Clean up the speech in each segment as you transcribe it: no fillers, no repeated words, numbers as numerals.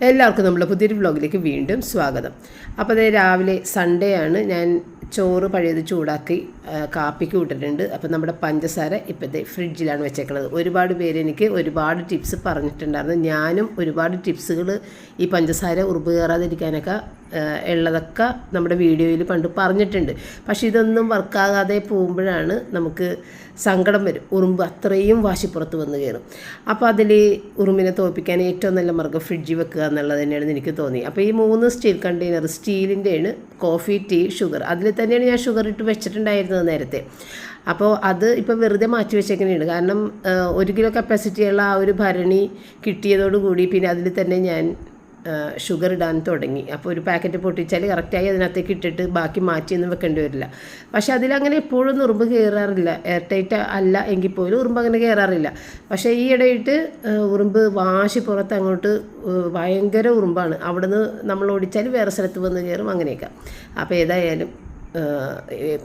എല്ലാവർക്കും നമ്മുടെ പുതിയൊരു വ്ലോഗിലേക്ക് വീണ്ടും സ്വാഗതം. അപ്പോൾ അതേ രാവിലെ സൺഡേ ആണ്. ഞാൻ ചോറ് പഴയത് ചൂടാക്കി കാപ്പിക്ക് വിട്ടിട്ടുണ്ട്. അപ്പോൾ നമ്മുടെ പഞ്ചസാര ഇപ്പോഴത്തെ ഫ്രിഡ്ജിലാണ് വെച്ചേക്കുന്നത്. ഒരുപാട് പേര് എനിക്ക് ഒരുപാട് ടിപ്സ് പറഞ്ഞിട്ടുണ്ടായിരുന്നു. ഞാനും ഒരുപാട് ടിപ്സുകൾ ഈ പഞ്ചസാര ഉറുമ്പ് കയറാതിരിക്കാനൊക്കെ ഉള്ളതൊക്കെ നമ്മുടെ വീഡിയോയിൽ പണ്ട് പറഞ്ഞിട്ടുണ്ട്. പക്ഷേ ഇതൊന്നും വർക്കാകാതെ പോകുമ്പോഴാണ് നമുക്ക് സങ്കടം വരും. ഉറുമ്പ് അത്രയും വാശിപ്പുറത്ത് വന്ന് കയറും. അപ്പോൾ അതിൽ ഉറുമ്പിനെ തോൽപ്പിക്കാൻ ഏറ്റവും നല്ല മാർഗ്ഗം ഫ്രിഡ്ജിൽ വെക്കുക എന്നുള്ളത് തന്നെയാണ് എനിക്ക് തോന്നി. അപ്പോൾ ഈ 3 സ്റ്റീൽ കണ്ടെയ്നർ സ്റ്റീലിൻ്റെയാണ് കോഫി, ടീ, ഷുഗർ. അതിൽ തന്നെയാണ് ഞാൻ ഷുഗർ ഇട്ട് വെച്ചിട്ടുണ്ടായിരുന്നത് നേരത്തെ. അപ്പോൾ അത് ഇപ്പോൾ വെറുതെ മാറ്റി വെച്ചേക്കുന്നതാണ്. കാരണം 1 കിലോ കപ്പാസിറ്റിയുള്ള ആ ഒരു ഭരണി കിട്ടിയതോടുകൂടി പിന്നെ അതിൽ തന്നെ ഞാൻ ഷുഗർ ഇടാൻ തുടങ്ങി. അപ്പോൾ ഒരു പാക്കറ്റ് പൊട്ടിച്ചാൽ കറക്റ്റായി അതിനകത്തേക്ക് ഇട്ടിട്ട് ബാക്കി മാറ്റിയൊന്നും വെക്കേണ്ടി വരില്ല. പക്ഷേ അതിലങ്ങനെ എപ്പോഴും ഉറുമ്പ് കയറാറില്ല. എയർ ടൈറ്റ് അല്ല എങ്കിൽ പോലും ഉറുമ്പ് അങ്ങനെ കയറാറില്ല. പക്ഷേ ഈ ഇടയിട്ട് ഉറുമ്പ് വാശി പുറത്ത് അങ്ങോട്ട് ഭയങ്കര ഉറുമ്പാണ്. അവിടെ നിന്ന് നമ്മൾ ഓടിച്ചാൽ വേറെ സ്ഥലത്ത് വന്ന് കയറും, അങ്ങനെയൊക്കെ. അപ്പോൾ ഏതായാലും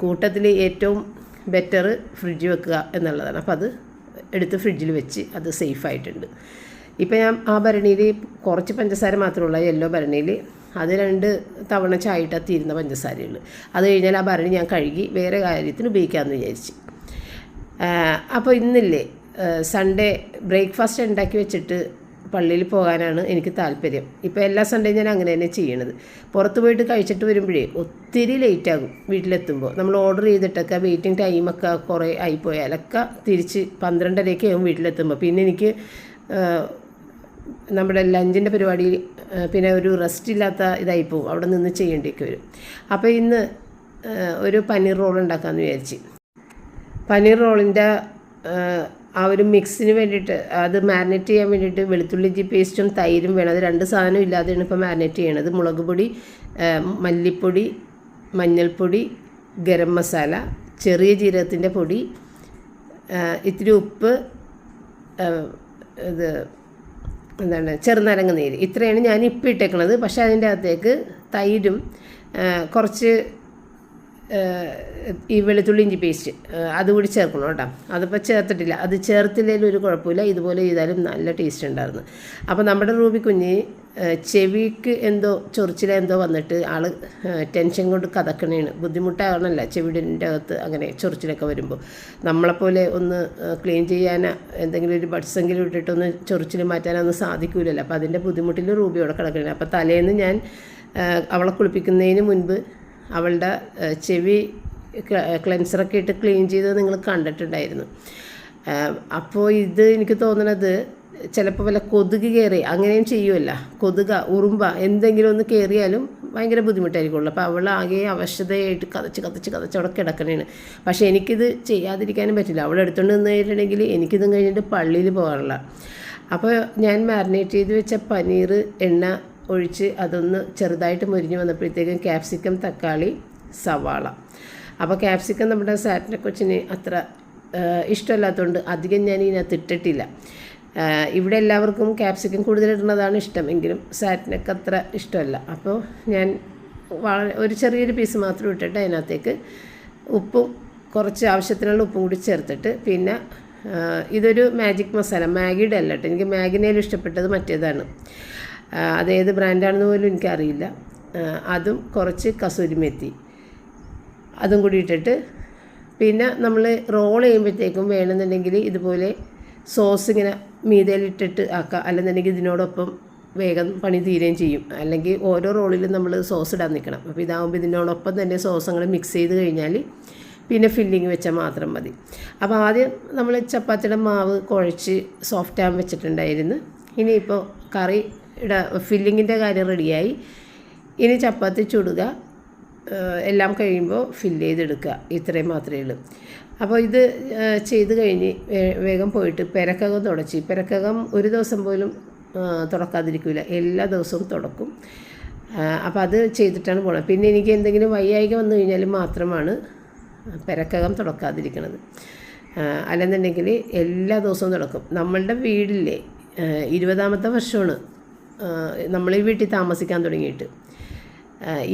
കൂട്ടത്തിൽ ഏറ്റവും ബെറ്റർ ഫ്രിഡ്ജ് വെക്കുക എന്നുള്ളതാണ്. അപ്പോൾ അത് എടുത്ത് ഫ്രിഡ്ജിൽ വെച്ച് അത് സേഫായിട്ടുണ്ട്. ഇപ്പം ഞാൻ ആ ഭരണിയിൽ കുറച്ച് പഞ്ചസാര മാത്രമുള്ള യെല്ലോ ഭരണിയിൽ അത് 2 തവണ ചായയിട്ടാൽ തീരുന്ന പഞ്ചസാരയുള്ളൂ. അത് കഴിഞ്ഞാൽ ആ ഭരണി ഞാൻ കഴുകി വേറെ കാര്യത്തിന് ഉപയോഗിക്കാമെന്ന് വിചാരിച്ച്. അപ്പോൾ ഇന്നില്ലേ സൺഡേ ബ്രേക്ക്ഫാസ്റ്റ് ഉണ്ടാക്കി വെച്ചിട്ട് പള്ളിയിൽ പോകാനാണ് എനിക്ക് താല്പര്യം. ഇപ്പോൾ എല്ലാ സൺഡേയും ഞാൻ അങ്ങനെ തന്നെ ചെയ്യണത്. പുറത്ത് പോയിട്ട് കഴിച്ചിട്ട് വരുമ്പോഴേ ഒത്തിരി ലേറ്റാകും വീട്ടിലെത്തുമ്പോൾ. നമ്മൾ ഓർഡർ ചെയ്തിട്ടൊക്കെ വെയിറ്റിംഗ് ടൈമൊക്കെ കുറേ ആയിപ്പോയാലൊക്കെ തിരിച്ച് 12:30 ആകും വീട്ടിലെത്തുമ്പോൾ. പിന്നെ എനിക്ക് നമ്മുടെ ലഞ്ചിൻ്റെ പരിപാടി പിന്നെ ഒരു റെസ്റ്റ് ഇല്ലാത്ത ഇതായിപ്പോവും, അവിടെ നിന്ന് ചെയ്യേണ്ടിയൊക്കെ വരും. അപ്പോൾ ഇന്ന് ഒരു പനീർ റോൾ ഉണ്ടാക്കാമെന്ന് വിചാരിച്ച്. പനീർ റോളിൻ്റെ ആ ഒരു മിക്സിന് വേണ്ടിയിട്ട് അത് മാരിനേറ്റ് ചെയ്യാൻ വേണ്ടിയിട്ട് വെളുത്തുള്ളി ഇഞ്ചി പേസ്റ്റും തൈരും വേണം. അത് 2 സാധനം ഇല്ലാതെയാണ് ഇപ്പോൾ മാരിനേറ്റ് ചെയ്യണത്. മുളക് പൊടി, മല്ലിപ്പൊടി, മഞ്ഞൾപ്പൊടി, ഗരം മസാല, ചെറിയ ജീരകത്തിൻ്റെ പൊടി, ഇത്തിരി ഉപ്പ്, ഇത് എന്താണ് ചെറുനാരങ്ങ നീര്, ഇത്രയാണ് ഞാൻ ഇപ്പം ഇട്ടേക്കണത്. പക്ഷേ അതിൻ്റെ അകത്തേക്ക് തൈരും കുറച്ച് ഈ വെളുത്തുള്ളി ഇഞ്ചി പേസ്റ്റ് അതുകൂടി ചേർക്കണം കേട്ടോ. അതിപ്പോൾ ചേർത്തിട്ടില്ല. അത് ചേർത്തില്ലെങ്കിലും ഒരു കുഴപ്പമില്ല, ഇതുപോലെ ചെയ്താലും നല്ല ടേസ്റ്റ് ഉണ്ടായിരുന്നു. അപ്പോൾ നമ്മുടെ റൂബി കുഞ്ഞ് ചെവിക്ക് എന്തോ ചൊറിച്ചിലെന്തോ വന്നിട്ട് ആൾ ടെൻഷൻ കൊണ്ട് കഥക്കണേണ്. ബുദ്ധിമുട്ടാകണമല്ല ചെവിടിൻ്റെ അകത്ത് അങ്ങനെ ചൊറിച്ചിലൊക്കെ വരുമ്പോൾ. നമ്മളെപ്പോലെ ഒന്ന് ക്ലീൻ ചെയ്യാൻ എന്തെങ്കിലും ഒരു ബഡ്സെങ്കിലും ഇട്ടിട്ടൊന്ന് ചൊറിച്ചിൽ മാറ്റാനൊന്നും സാധിക്കില്ലല്ലോ. അപ്പോൾ അതിൻ്റെ ബുദ്ധിമുട്ടിൽ റൂബിയോടെ കിടക്കണേ. അപ്പോൾ തലേന്ന് ഞാൻ അവളെ കുളിപ്പിക്കുന്നതിന് മുൻപ് അവളുടെ ചെവി ക്ലെൻസറൊക്കെ ഇട്ട് ക്ലീൻ ചെയ്തത് നിങ്ങൾ കണ്ടിട്ടുണ്ടായിരുന്നു. അപ്പോൾ ഇത് എനിക്ക് തോന്നണത് ചിലപ്പോൾ വല്ല കൊതുക് കയറി അങ്ങനെയും ചെയ്യുമല്ല. കൊതുക, ഉറുമ്പ എന്തെങ്കിലും ഒന്ന് കയറിയാലും ഭയങ്കര ബുദ്ധിമുട്ടായിരിക്കുള്ളൂ. അപ്പോൾ അവൾ ആകെ അവശതയായിട്ട് കതച്ച് അവിടെ കിടക്കണേണ്. പക്ഷേ എനിക്കിത് ചെയ്യാതിരിക്കാനും പറ്റില്ല. അവൾ എടുത്തുകൊണ്ട് നിന്ന് കഴിഞ്ഞിട്ടുണ്ടെങ്കിൽ എനിക്കിതും കഴിഞ്ഞിട്ട് പള്ളിയിൽ പോകാനുള്ള. അപ്പോൾ ഞാൻ മാരിനേറ്റ് ചെയ്ത് വെച്ച പനീർ എണ്ണ ഒഴിച്ച് അതൊന്ന് ചെറുതായിട്ട് മുരിഞ്ഞ് വന്നപ്പോഴത്തേക്കും ക്യാപ്സിക്കം, തക്കാളി, സവാള. അപ്പോൾ ക്യാപ്സിക്കം നമ്മുടെ സാറ്റിനെ കൊച്ചിന് അത്ര ഇഷ്ടമല്ലാത്തതുകൊണ്ട് അധികം ഞാൻ ഇതിനകത്ത് ഇട്ടിട്ടില്ല. ഇവിടെ എല്ലാവർക്കും ക്യാപ്സിക്കം കൂടുതലിടുന്നതാണ് ഇഷ്ടം, എങ്കിലും സാറ്റിനൊക്കെ അത്ര ഇഷ്ടമല്ല. അപ്പോൾ ഞാൻ ഒരു ചെറിയൊരു പീസ് മാത്രം ഇട്ടിട്ട് അതിനകത്തേക്ക് ഉപ്പും കുറച്ച് ആവശ്യത്തിനുള്ള ഉപ്പും കൂടി ചേർത്തിട്ട്, പിന്നെ ഇതൊരു മാജിക് മസാല, മാഗിയുടെ അല്ല കേട്ടോ. എനിക്ക് മാഗിനേലും ഇഷ്ടപ്പെട്ടത് മറ്റേതാണ്. അതേത് ബ്രാൻഡാണെന്ന് പോലും എനിക്കറിയില്ല. അതും കുറച്ച് കസൂരി മെത്തി അതും കൂടി ഇട്ടിട്ട്, പിന്നെ നമ്മൾ റോൾ ചെയ്യുമ്പോഴത്തേക്കും വേണമെന്നുണ്ടെങ്കിൽ ഇതുപോലെ സോസ് ഇങ്ങനെ മീതയിലിട്ടിട്ട് ആക്കാം. അല്ലെന്നുണ്ടെങ്കിൽ ഇതിനോടൊപ്പം വേഗം പണി തീരുകയും ചെയ്യും. അല്ലെങ്കിൽ ഓരോ റോളിലും നമ്മൾ സോസ് ഇടാൻ നിൽക്കണം. അപ്പോൾ ഇതാകുമ്പോൾ ഇതിനോടൊപ്പം തന്നെ സോസ് അങ്ങനെ മിക്സ് ചെയ്ത് കഴിഞ്ഞാൽ പിന്നെ ഫില്ലിങ് വെച്ചാൽ മാത്രം മതി. അപ്പോൾ ആദ്യം നമ്മൾ ചപ്പാത്തിയുടെ മാവ് കുഴച്ച് സോഫ്റ്റ് ആകാൻ വെച്ചിട്ടുണ്ടായിരുന്നു. ഇനിയിപ്പോൾ ഫില്ലിങ്ങിൻ്റെ കാര്യം റെഡിയായി. ഇനി ചപ്പാത്തി ചുടുക, എല്ലാം കഴിയുമ്പോൾ ഫില്ല് ചെയ്തെടുക്കുക. ഇത്രയും മാത്രമേ ഉള്ളൂ. അപ്പോൾ ഇത് ചെയ്ത് കഴിഞ്ഞ് വേഗം പോയിട്ട് പെരക്കകം തുടച്ച്. പെരക്കകം ഒരു ദിവസം പോലും തുടക്കാതിരിക്കില്ല, എല്ലാ ദിവസവും തുടക്കും. അപ്പോൾ അത് ചെയ്തിട്ടാണ് പോകണം. പിന്നെ എനിക്ക് എന്തെങ്കിലും വയ്യായിക വന്നു കഴിഞ്ഞാൽ മാത്രമാണ് പെരക്കകം തുടക്കാതിരിക്കണത്. അല്ലെന്നുണ്ടെങ്കിൽ എല്ലാ ദിവസവും തുടക്കും. നമ്മളുടെ വീടില്ലേ 20ാമത്തെ വർഷമാണ് നമ്മൾ ഈ വീട്ടിൽ താമസിക്കാൻ തുടങ്ങിയിട്ട്.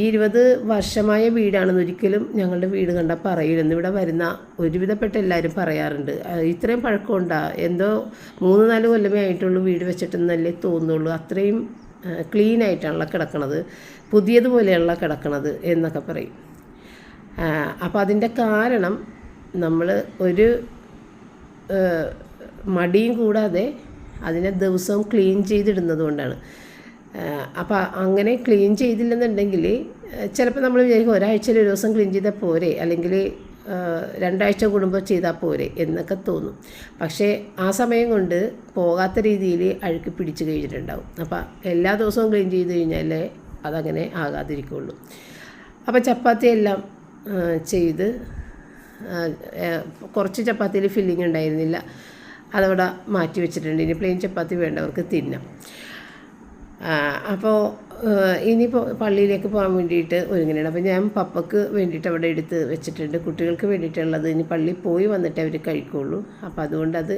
ഈ 20 വർഷമായ വീടാണെന്ന് ഒരിക്കലും ഞങ്ങളുടെ വീട് കണ്ടാൽ പറയില്ലെന്ന് ഇവിടെ വരുന്ന ഒരുവിധപ്പെട്ട എല്ലാവരും പറയാറുണ്ട്. ഇത്രയും പഴക്കമുണ്ടാ, എന്തോ 3-4 കൊല്ലമേ ആയിട്ടുള്ളൂ വീട് വെച്ചിട്ടെന്നല്ലേ തോന്നുള്ളൂ. അത്രയും ക്ലീനായിട്ടാണല്ലോ കിടക്കണത്, പുതിയതുപോലെയുള്ള കിടക്കണത് എന്നൊക്കെ പറയും. അപ്പോൾ അതിൻ്റെ കാരണം നമ്മൾ ഒരു മടിയും കൂടാതെ അതിനെ ദിവസവും ക്ലീൻ ചെയ്തിടുന്നത് കൊണ്ടാണ്. അപ്പോൾ അങ്ങനെ ക്ലീൻ ചെയ്തില്ലെന്നുണ്ടെങ്കിൽ ചിലപ്പോൾ നമ്മൾ വിചാരിക്കും ഒരാഴ്ചയിൽ ഒരു ദിവസം ക്ലീൻ ചെയ്താൽ പോരെ, അല്ലെങ്കിൽ 2 ആഴ്ച കൂടുമ്പോൾ ചെയ്താൽ പോരെ എന്നൊക്കെ തോന്നും. പക്ഷേ ആ സമയം കൊണ്ട് പോകാത്ത രീതിയിൽ അഴുക്ക് പിടിച്ച് കഴിഞ്ഞിട്ടുണ്ടാവും. അപ്പോൾ എല്ലാ ദിവസവും ക്ലീൻ ചെയ്ത് കഴിഞ്ഞാലേ അതങ്ങനെ ആകാതിരിക്കുള്ളൂ. അപ്പോൾ ചപ്പാത്തി എല്ലാം ചെയ്ത് കുറച്ച് ചപ്പാത്തിയിൽ ഫില്ലിങ് ഉണ്ടായിരുന്നില്ല, അതവിടെ മാറ്റി വെച്ചിട്ടുണ്ട്. ഇനി പ്ലെയിൻ ചപ്പാത്തി വേണ്ടവർക്ക് തിന്നാം. അപ്പോൾ ഇനിയിപ്പോൾ പള്ളിയിലേക്ക് പോകാൻ വേണ്ടിയിട്ട് ഒരുങ്ങണം. അപ്പോൾ ഞാൻ പപ്പക്ക് വേണ്ടിയിട്ട് അവിടെ എടുത്ത് വെച്ചിട്ടുണ്ട്. കുട്ടികൾക്ക് വേണ്ടിയിട്ടുള്ളത് ഇനി പള്ളിയിൽ പോയി വന്നിട്ട് അവർ കഴിക്കുള്ളൂ. അപ്പോൾ അതുകൊണ്ട് അത്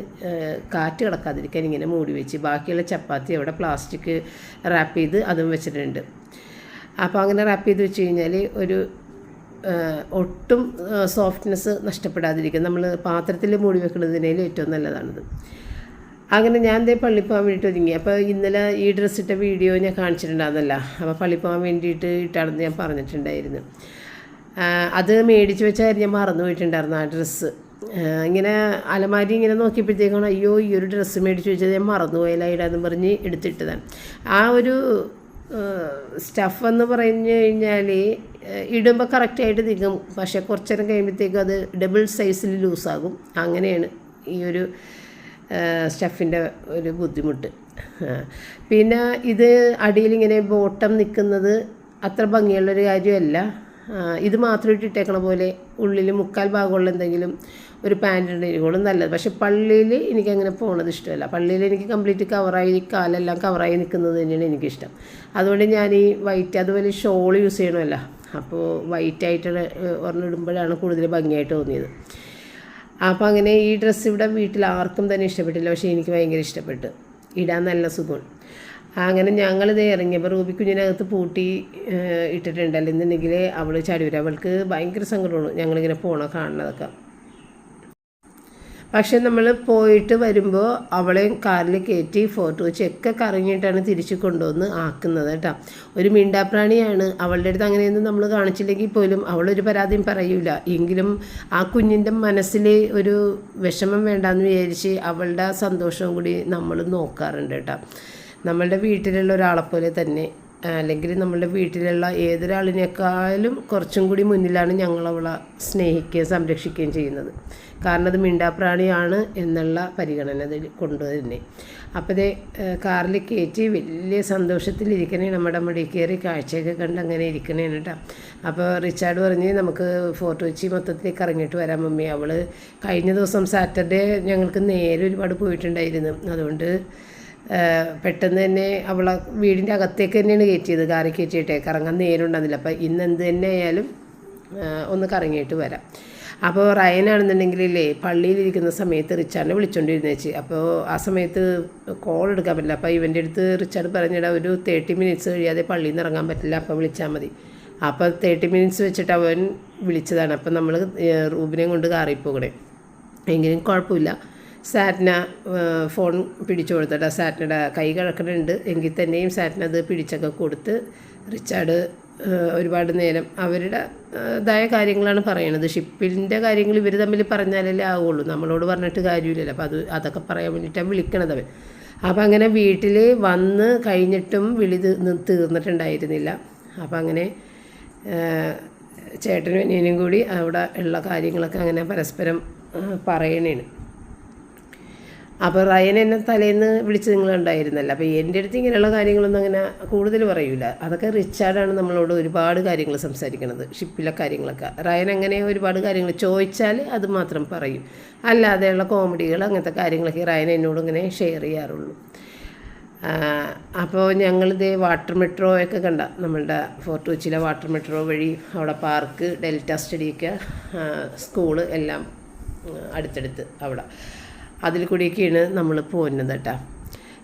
കാറ്റ് കിടക്കാതിരിക്കാൻ ഇങ്ങനെ മൂടി വെച്ച്, ബാക്കിയുള്ള ചപ്പാത്തി അവിടെ പ്ലാസ്റ്റിക് റാപ്പ് ചെയ്ത് അതും വെച്ചിട്ടുണ്ട്. അപ്പോൾ അങ്ങനെ റാപ്പ് ചെയ്ത് വെച്ച് കഴിഞ്ഞാൽ ഒരു ഒട്ടും സോഫ്റ്റ്നെസ് നഷ്ടപ്പെടാതിരിക്കും. നമ്മൾ പാത്രത്തിൽ മൂടി വെക്കുന്നതിനേലും ഏറ്റവും നല്ലതാണിത്. അങ്ങനെ ഞാൻ പള്ളിയിൽ പോകാൻ വേണ്ടിയിട്ട് ഒരുങ്ങി. അപ്പോൾ ഇന്നലെ ഈ ഡ്രസ്സ് ഇട്ട വീഡിയോ ഞാൻ കാണിച്ചിട്ടുണ്ടായിരുന്നല്ല. അപ്പോൾ പള്ളിയിൽ പോകാൻ വേണ്ടിയിട്ട് ഇട്ടാണെന്ന് ഞാൻ പറഞ്ഞിട്ടുണ്ടായിരുന്നു. അത് മേടിച്ച് വെച്ചാൽ ഞാൻ മറന്നു പോയിട്ടുണ്ടായിരുന്നു ആ ഡ്രസ്സ്. ഇങ്ങനെ അലമാരി ഇങ്ങനെ നോക്കിയപ്പോഴത്തേക്കാണ് അയ്യോ ഈ ഒരു ഡ്രസ്സ് മേടിച്ച് വെച്ചത് ഞാൻ മറന്നുപോയില്ല ഇടാന്ന് പറഞ്ഞ് എടുത്തിട്ടതാണ്. ആ ഒരു സ്റ്റഫ് എന്ന് പറഞ്ഞു കഴിഞ്ഞാൽ ഇടുമ്പോൾ കറക്റ്റായിട്ട് നിൽക്കും, പക്ഷേ കുറച്ച് നേരം കഴിയുമ്പോഴത്തേക്കും അത് ഡബിൾ സൈസിൽ ലൂസാകും. അങ്ങനെയാണ് ഈ ഒരു സ്റ്റഫിൻ്റെ ഒരു ബുദ്ധിമുട്ട്. പിന്നെ ഇത് അടിയിലിങ്ങനെ ബോട്ടം നിൽക്കുന്നത് അത്ര ഭംഗിയുള്ളൊരു കാര്യമല്ല. ഇത് മാത്രം ഇട്ടിട്ടേക്കണ പോലെ ഉള്ളിൽ മുക്കാൽ ഭാഗമുള്ള എന്തെങ്കിലും ഒരു പാൻറ് ഉണ്ടെങ്കിലും നല്ലത്. പക്ഷെ പള്ളിയിൽ എനിക്കങ്ങനെ പോകണത് ഇഷ്ടമല്ല. പള്ളിയിൽ എനിക്ക് കംപ്ലീറ്റ് കവറായി, കാലെല്ലാം കവറായി നിൽക്കുന്നത് തന്നെയാണ് എനിക്കിഷ്ടം. അതുകൊണ്ട് ഞാൻ ഈ വൈറ്റ്, അതുപോലെ ഷോൾ യൂസ് ചെയ്യണമല്ല, അപ്പോൾ വൈറ്റായിട്ട് ഒരെണ്ണിടുമ്പോഴാണ് കൂടുതൽ ഭംഗിയായിട്ട് തോന്നിയത്. അപ്പോൾ അങ്ങനെ ഈ ഡ്രസ്സ് ഇവിടെ വീട്ടിൽ ആർക്കും തന്നെ ഇഷ്ടപ്പെട്ടില്ല, പക്ഷേ എനിക്ക് ഭയങ്കര ഇഷ്ടപ്പെട്ടു, ഇടാൻ നല്ല സുഖം. അങ്ങനെ ഞങ്ങളിത് ഇറങ്ങിയപ്പോൾ റൂബി കുഞ്ഞിനകത്ത് പൂട്ടി ഇട്ടിട്ടുണ്ടല്ലോ എന്നുണ്ടെങ്കിൽ അവൾ ചടിവര, അവൾക്ക് ഭയങ്കര സങ്കടമാണ് ഞങ്ങളിങ്ങനെ കാണുന്നതൊക്കെ. പക്ഷെ നമ്മൾ പോയിട്ട് വരുമ്പോൾ അവളെ കാറിൽ കയറ്റി ഫോട്ടോ വെച്ചൊക്കെ കറങ്ങിയിട്ടാണ് തിരിച്ച് കൊണ്ടുവന്ന് ആക്കുന്നത് കേട്ടോ. ഒരു മിണ്ടാപ്രാണിയാണ്. അവളുടെ അടുത്ത് അങ്ങനെയൊന്നും നമ്മൾ കാണിച്ചില്ലെങ്കിൽ പോലും അവളൊരു പരാതിയും പറയൂല. എങ്കിലും ആ കുഞ്ഞിൻ്റെ മനസ്സിൽ ഒരു വിഷമം വേണ്ടാന്ന് വിചാരിച്ച് അവളുടെ സന്തോഷവും കൂടി നമ്മൾ നോക്കാറുണ്ട് കേട്ടോ. നമ്മളുടെ വീട്ടിലുള്ള ഒരാളെപ്പോലെ തന്നെ, അല്ലെങ്കിൽ നമ്മളുടെ വീട്ടിലുള്ള ഏതൊരാളിനേക്കാളും കുറച്ചും കൂടി മുന്നിലാണ് ഞങ്ങളവളെ സ്നേഹിക്കുകയും സംരക്ഷിക്കുകയും ചെയ്യുന്നത്. കാരണം അത് മിണ്ടാപ്രാണിയാണ് എന്നുള്ള പരിഗണന കൊണ്ട് തന്നെ. അപ്പോൾ ഇതേ കാറിൽ കയറ്റി വലിയ സന്തോഷത്തിലിരിക്കണേ, നമ്മുടെ മുടിയിൽ കയറി കാഴ്ചയൊക്കെ കണ്ട് അങ്ങനെ ഇരിക്കണേ കേട്ടോ. അപ്പോൾ റിച്ചാർഡ് പറഞ്ഞ് നമുക്ക് ഫോർട്ട് കൊച്ചി മൊത്തത്തിലേക്ക് ഇറങ്ങിയിട്ട് വരാം മമ്മി. അവൾ കഴിഞ്ഞ ദിവസം സാറ്റർഡേ ഞങ്ങൾക്ക് നേരെ ഒരുപാട് പോയിട്ടുണ്ടായിരുന്നു. അതുകൊണ്ട് പെട്ടെന്ന് തന്നെ അവളെ വീടിൻ്റെ അകത്തേക്ക് തന്നെയാണ് കയറ്റിയത്, കാറിൽ കയറ്റിയിട്ടേ കറങ്ങാൻ നേരമുണ്ടാകുന്നില്ല. അപ്പോൾ ഇന്ന് എന്ത് തന്നെ ആയാലും ഒന്ന് കറങ്ങിയിട്ട് വരാം. അപ്പോൾ റയനാണെന്നുണ്ടെങ്കിലേ പള്ളിയിലിരിക്കുന്ന സമയത്ത് റിച്ചാർഡിനെ വിളിച്ചുകൊണ്ടിരുന്നേച്ച്. അപ്പോൾ ആ സമയത്ത് കോൾ എടുക്കാൻ പറ്റില്ല. അപ്പോൾ ഇവൻ്റെ അടുത്ത് റിച്ചാർഡ് പറഞ്ഞിടാ ഒരു 30 മിനിറ്റ്സ് കഴിയാതെ പള്ളിയിൽ നിന്ന് ഇറങ്ങാൻ പറ്റില്ല, അപ്പോൾ വിളിച്ചാൽ മതി. അപ്പോൾ 30 മിനിറ്റ്സ് വെച്ചിട്ട് അവൻ വിളിച്ചതാണ്. അപ്പോൾ നമ്മൾ റൂബിനെയും കൊണ്ട് കാറിൽ പോകണേ. എങ്കിലും കുഴപ്പമില്ല. സാറ്റിന ഫോൺ പിടിച്ചു കൊടുത്തിട്ട് സാറ്റിനയുടെ കൈ കിടക്കുന്നുണ്ട് എങ്കിൽ തന്നെയും സാറ്റിന അത് പിടിച്ചൊക്കെ കൊടുത്ത് റിച്ചാർഡ് ഒരുപാട് നേരം അവരുടേതായ കാര്യങ്ങളാണ് പറയണത്. ഷിപ്പിൻ്റെ കാര്യങ്ങൾ ഇവർ തമ്മിൽ പറഞ്ഞാലല്ലേ ആവുള്ളൂ, നമ്മളോട് പറഞ്ഞിട്ട് കാര്യമില്ലല്ലോ. അപ്പോൾ അതൊക്കെ പറയാൻ വേണ്ടിയിട്ടാണ് വിളിക്കണത് അവൻ. അപ്പോൾ അങ്ങനെ വീട്ടിൽ വന്ന് കഴിഞ്ഞിട്ടും വിളി തീർന്നിട്ടുണ്ടായിരുന്നില്ല. അപ്പോൾ അങ്ങനെ ചേട്ടനും അനിയനും കൂടി അവിടെ ഉള്ള കാര്യങ്ങളൊക്കെ അങ്ങനെ പരസ്പരം പറയണേണ്. അപ്പോൾ റയൻ എന്നെ തലേന്ന് വിളിച്ച് നിങ്ങളുണ്ടായിരുന്നല്ലോ. അപ്പോൾ എൻ്റെ അടുത്ത് ഇങ്ങനെയുള്ള കാര്യങ്ങളൊന്നും അങ്ങനെ കൂടുതൽ പറയൂല. അതൊക്കെ റിച്ചാർഡാണ് നമ്മളോട് ഒരുപാട് കാര്യങ്ങൾ സംസാരിക്കുന്നത്, ഷിപ്പിലെ കാര്യങ്ങളൊക്കെ. റയൻ അങ്ങനെ ഒരുപാട് കാര്യങ്ങൾ ചോദിച്ചാൽ അത് മാത്രം പറയും, അല്ലാതെയുള്ള കോമഡികൾ അങ്ങനത്തെ കാര്യങ്ങളൊക്കെ റയൻ എന്നോട് ഇങ്ങനെ ഷെയർ ചെയ്യാറുള്ളൂ. അപ്പോൾ ഞങ്ങളിത് വാട്ടർ മെട്രോ ഒക്കെ കണ്ട, നമ്മളുടെ ഫോർട്ട് കൊച്ചിയിലെ വാട്ടർ മെട്രോ വഴി അവിടെ പാർക്ക്, ഡെൽറ്റ സ്റ്റഡിയൊക്കെ, സ്കൂള് എല്ലാം അടുത്തടുത്ത് അവിടെ അതിൽ കൂടിയൊക്കെയാണ് നമ്മൾ പോകുന്നത് കേട്ടോ.